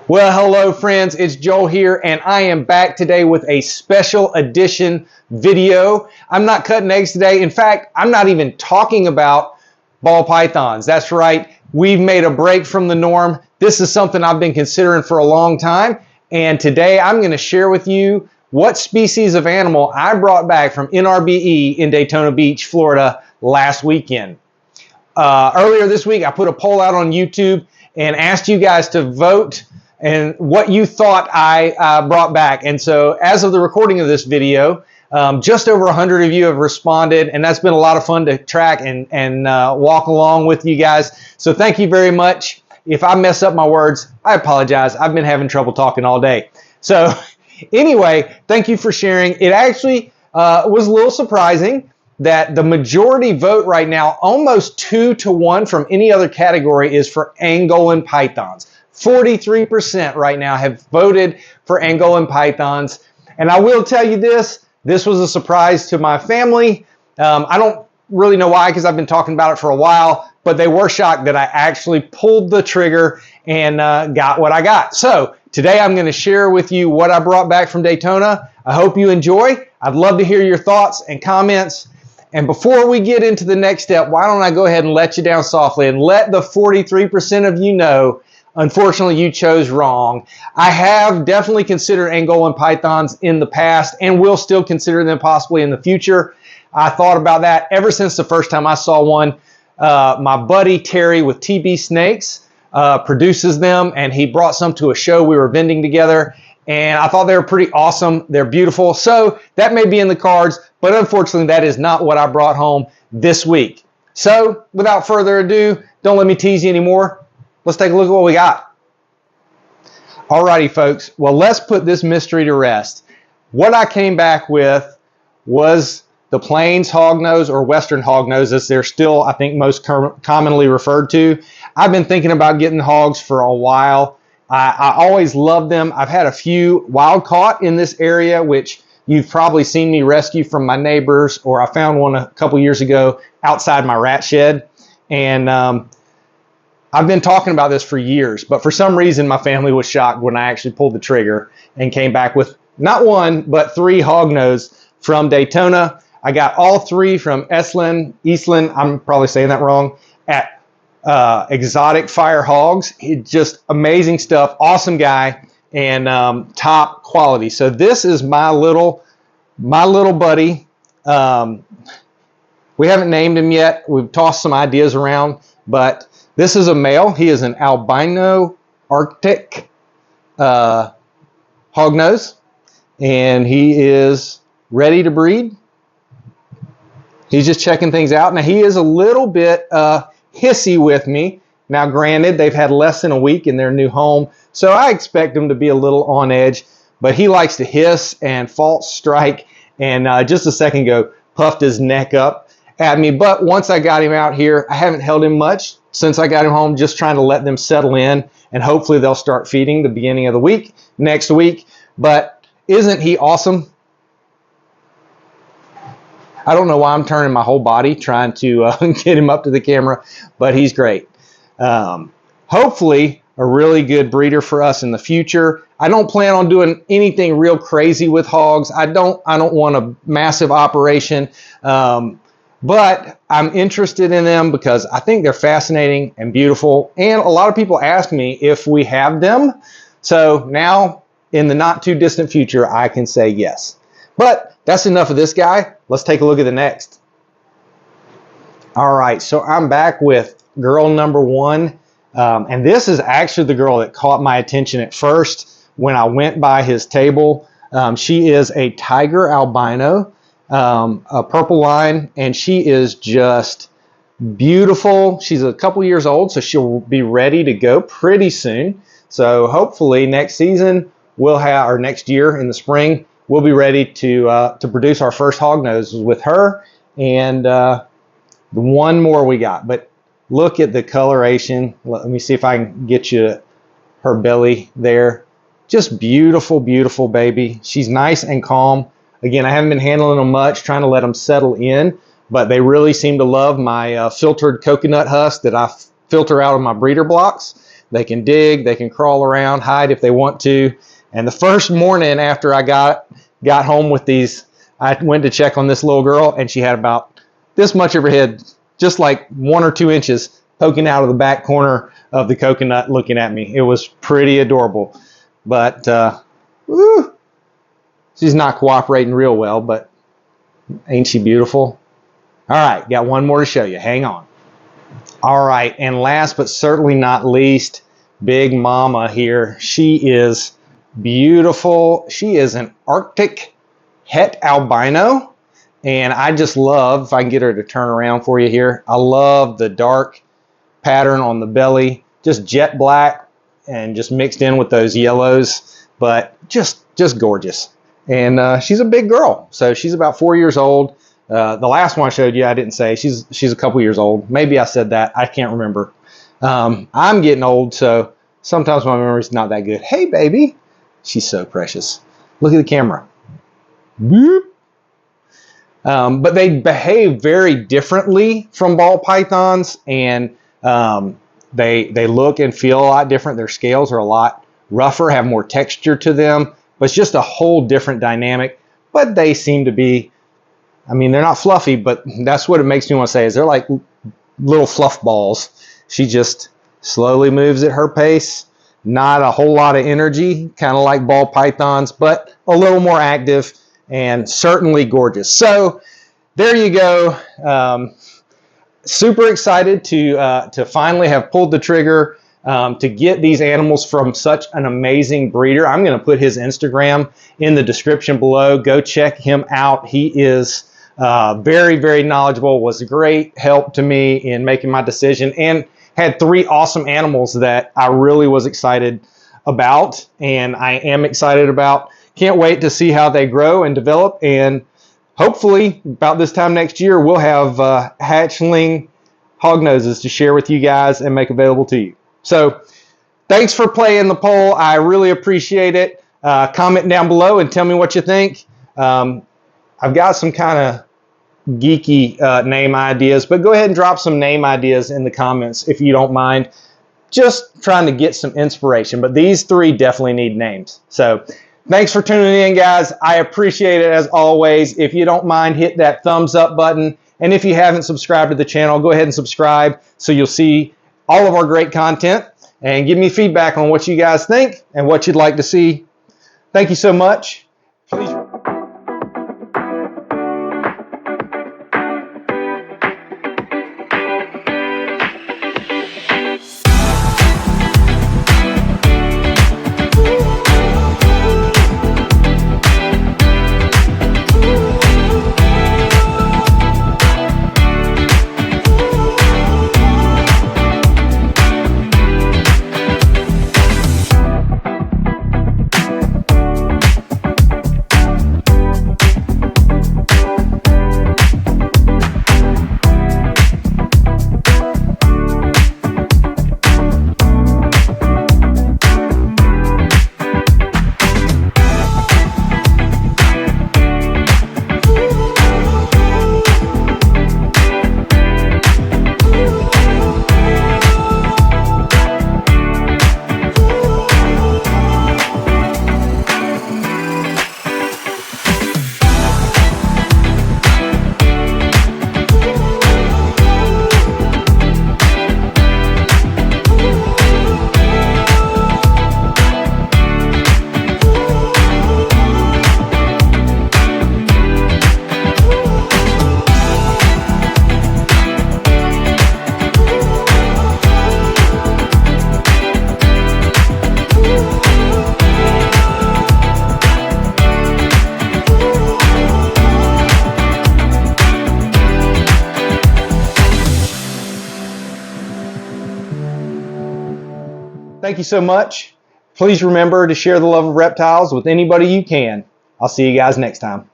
Well, hello friends, it's Joel here, and I am back today with a special edition video. I'm not cutting eggs today. In fact, I'm not even talking about ball pythons. That's right, we've made a break from the norm. This is something I've been considering for a long time, and today I'm going to share with you what species of animal I brought back from NRBE in Daytona Beach, Florida last weekend. Earlier this week, I put a poll out on YouTube and asked you guys to vote and what you thought I brought back. And so as of the recording of this video, just over 100 of you have responded, and that's been a lot of fun to track and walk along with you guys. So thank you very much. If I mess up my words, I apologize. I've been having trouble talking all day. So anyway, thank you for sharing. It actually was a little surprising that the majority vote right now, almost 2-to-1 from any other category, is for Angolan pythons. 43% right now have voted for Angolan pythons. And I will tell you this was a surprise to my family. I don't really know why, because I've been talking about it for a while, but they were shocked that I actually pulled the trigger and got what I got. So today I'm going to share with you what I brought back from Daytona. I hope you enjoy. I'd love to hear your thoughts and comments. And before we get into the next step, why don't I go ahead and let you down softly and let the 43% of you know, unfortunately, you chose wrong. I have definitely considered Angolan pythons in the past and will still consider them possibly in the future. I thought about that ever since the first time I saw one. My buddy Terry with TB Snakes produces them, and he brought some to a show we were vending together. And I thought they were pretty awesome. They're beautiful. So that may be in the cards, but unfortunately that is not what I brought home this week. So without further ado, don't let me tease you anymore. Let's take a look at what we got. Alrighty folks, well, let's put this mystery to rest. What I came back with was the Plains hognose, or Western hognose, as they're still, I think, most commonly referred to. I've been thinking about getting hogs for a while. I always loved them. I've had a few wild caught in this area, which you've probably seen me rescue from my neighbors, or I found one a couple years ago outside my rat shed. And I've been talking about this for years, but for some reason my family was shocked when I actually pulled the trigger and came back with not one, but 3 hognose from Daytona. I got all 3 from Eastland, I'm probably saying that wrong, at Exotic Fire Hogs. Just amazing stuff, awesome guy, and top quality. So this is my little buddy. We haven't named him yet. We've tossed some ideas around, but this is a male. He is an albino Arctic hognose, and he is ready to breed. He's just checking things out. Now, he is a little bit hissy with me. Now, granted, they've had less than a week in their new home, so I expect him to be a little on edge, but he likes to hiss and false strike, and just a second ago, puffed his neck up at me. But once I got him out here, I haven't held him much since I got him home, just trying to let them settle in, and hopefully they'll start feeding the beginning of the week, next week. But isn't he awesome? I don't know why I'm turning my whole body trying to get him up to the camera, but he's great. Hopefully a really good breeder for us in the future. I don't plan on doing anything real crazy with hogs. I don't want a massive operation, but I'm interested in them because I think they're fascinating and beautiful. And a lot of people ask me if we have them. So now in the not too distant future, I can say yes. But that's enough of this guy. Let's take a look at the next. All right, so I'm back with girl number 1. And this is actually the girl that caught my attention at first when I went by his table. She is a tiger albino, a purple line, and she is just beautiful. She's a couple years old, so she'll be ready to go pretty soon. So hopefully next season we'll have, or next year in the spring, we'll be ready to produce our first hognose with her and the one more we got. But look at the coloration. Let me see if I can get you her belly there. Just beautiful, beautiful baby. She's nice and calm. Again, I haven't been handling them much, trying to let them settle in, but they really seem to love my filtered coconut husk that I filter out of my breeder blocks. They can dig, they can crawl around, hide if they want to. And the first morning after I got home with these, I went to check on this little girl, and she had about this much of her head, just like 1 or 2 inches poking out of the back corner of the coconut looking at me. It was pretty adorable. But woo, she's not cooperating real well, but ain't she beautiful? All right, got one more to show you. Hang on. All right, and last but certainly not least, Big Mama here. She is beautiful. She is an Arctic het albino, and I just love, if I can get her to turn around for you here, I love the dark pattern on the belly, just jet black and just mixed in with those yellows, but just gorgeous. And she's a big girl, so she's about 4 years old. The last one I showed you, I didn't say. She's a couple years old. Maybe I said that. I can't remember. I'm getting old, so sometimes my memory's not that good. Hey, baby. She's so precious. Look at the camera. Boop. But they behave very differently from ball pythons, and they look and feel a lot different. Their scales are a lot rougher, have more texture to them, but it's just a whole different dynamic. But they seem to be, I mean, they're not fluffy, but that's what it makes me want to say, is they're like little fluff balls. She just slowly moves at her pace. Not a whole lot of energy, kind of like ball pythons, but a little more active and certainly gorgeous. So there you go. Super excited to finally have pulled the trigger to get these animals from such an amazing breeder. I'm going to put his Instagram in the description below. Go check him out. He is very, very knowledgeable, was a great help to me in making my decision, and had 3 awesome animals that I really was excited about, and I am excited about. Can't wait to see how they grow and develop, and hopefully about this time next year we'll have hatchling hognoses to share with you guys and make available to you. So thanks for playing the poll. I really appreciate it. Comment down below and tell me what you think. I've got some kind of geeky name ideas, but go ahead and drop some name ideas in the comments if you don't mind. Just trying to get some inspiration, but these 3 definitely need names. So thanks for tuning in, guys. I appreciate it as always. If you don't mind, hit that thumbs up button, and if you haven't subscribed to the channel, go ahead and subscribe so you'll see all of our great content, and give me feedback on what you guys think and what you'd like to see. Thank you so much. Please. Thank you so much. Please remember to share the love of reptiles with anybody you can. I'll see you guys next time.